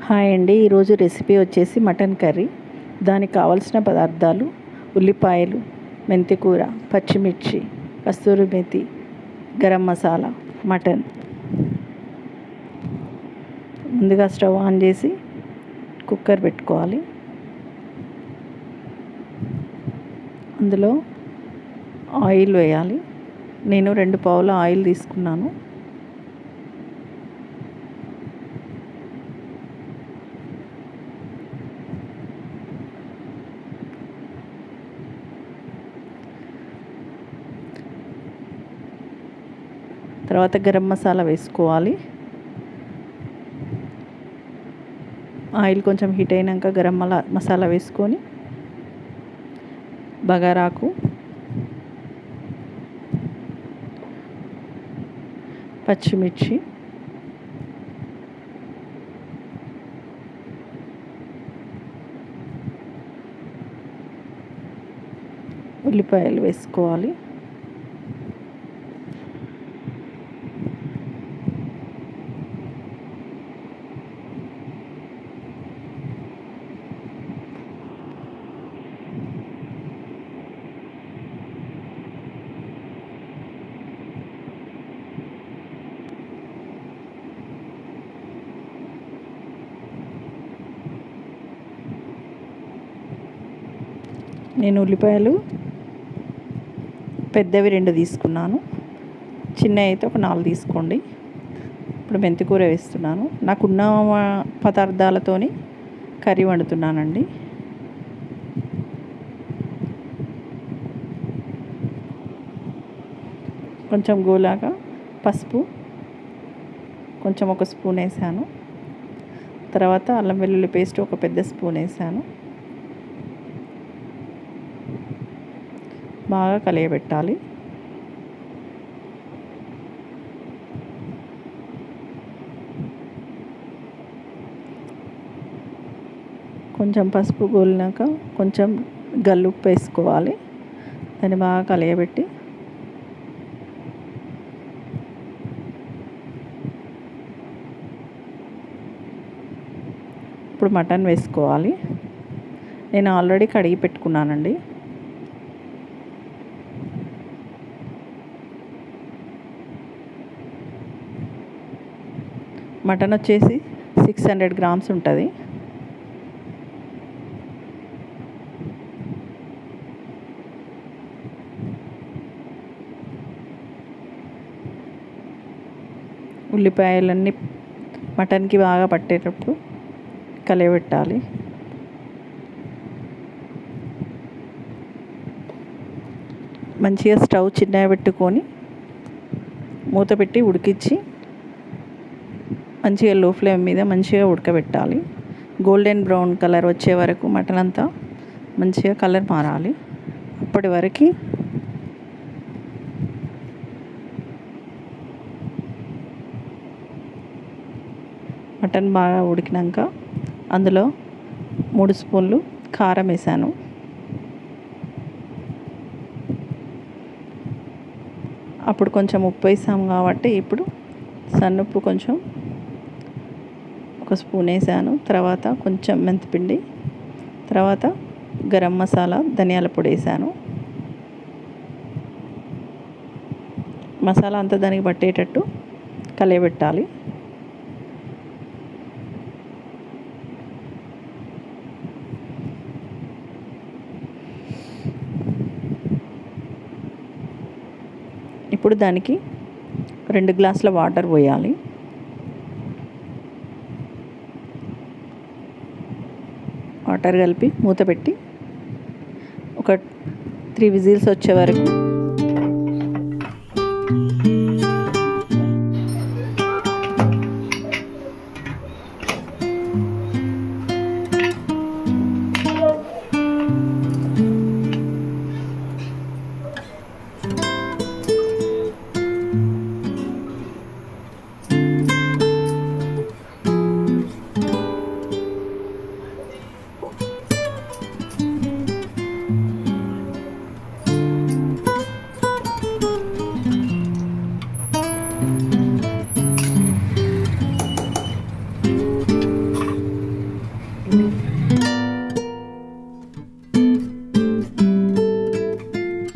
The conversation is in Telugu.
హాయ్ అండి. ఈరోజు రెసిపీ వచ్చేసి మటన్ కర్రీ. దానికి కావాల్సిన పదార్థాలు: ఉల్లిపాయలు, మెంతికూర, పచ్చిమిర్చి, కస్తూరి మేతి, గరం మసాలా, మటన్. ముందుగా స్టవ్ ఆన్ చేసి కుక్కర్ పెట్టుకోవాలి. అందులో ఆయిల్ వేయాలి. నేను 2 పావుల ఆయిల్ తీసుకున్నాను. తర్వాత గరం మసాలా వేసుకోవాలి. ఆయిల్ కొంచెం హీట్ అయినాక గరం మసాలా వేసుకొని బగారాకు, పచ్చిమిర్చి, ఉల్లిపాయలు వేసుకోవాలి. నేను ఉల్లిపాయలు పెద్దవి 2 తీసుకున్నాను. చిన్నవి అయితే ఒక 4 తీసుకోండి. ఇప్పుడు మెంతికూర వేస్తున్నాను. నాకున్న పదార్థాలతోని కర్రీ వండుతున్నానండి. కొంచెం గోలాగా పసుపు కొంచెం 1 స్పూన్ వేసాను. తర్వాత అల్లం వెల్లుల్లి పేస్ట్ ఒక పెద్ద స్పూన్ వేసాను. బాగా కలియబెట్టాలి. కొంచెం పసుపు గోలినాక కొంచెం గల్లుప్పు వేసుకోవాలి. దాన్ని బాగా కలియబెట్టి ఇప్పుడు మటన్ వేసుకోవాలి. నేను ఆల్రెడీ కడిగి పెట్టుకున్నానండి. మటన్ వచ్చేసి 600 గ్రామ్స్ ఉంటుంది. ఉల్లిపాయలన్నీ మటన్కి బాగా పట్టేటప్పుడు కలియబెట్టాలి. మంచిగా స్టవ్ చిన్నగా పెట్టుకొని మూత పెట్టి ఉడికించి మంచిగా లో ఫ్లేమ్ మీద మంచిగా ఉడకబెట్టాలి. గోల్డెన్ బ్రౌన్ కలర్ వచ్చే వరకు మటన్ అంతా మంచిగా కలర్ మారాలి. అప్పటి వరకు మటన్ బాగా ఉడికినాక అందులో 3 స్పూన్లు కారం వేసాను. అప్పుడు కొంచెం ఉప్పు వేసాము కాబట్టి ఇప్పుడు సన్నుప్పు కొంచెం 1 స్పూన్ వేసాను. తర్వాత కొంచెం మెంతిపిండి, తర్వాత గరం మసాలా, ధనియాల పొడి వేసాను. మసాలా అంతా దానికి పట్టేటట్టు కలియబెట్టాలి. ఇప్పుడు దానికి 2 గ్లాసుల వాటర్ పోయాలి. వాటర్ కలిపి మూత పెట్టి ఒక 3 విజిల్స్ వచ్చే వరకు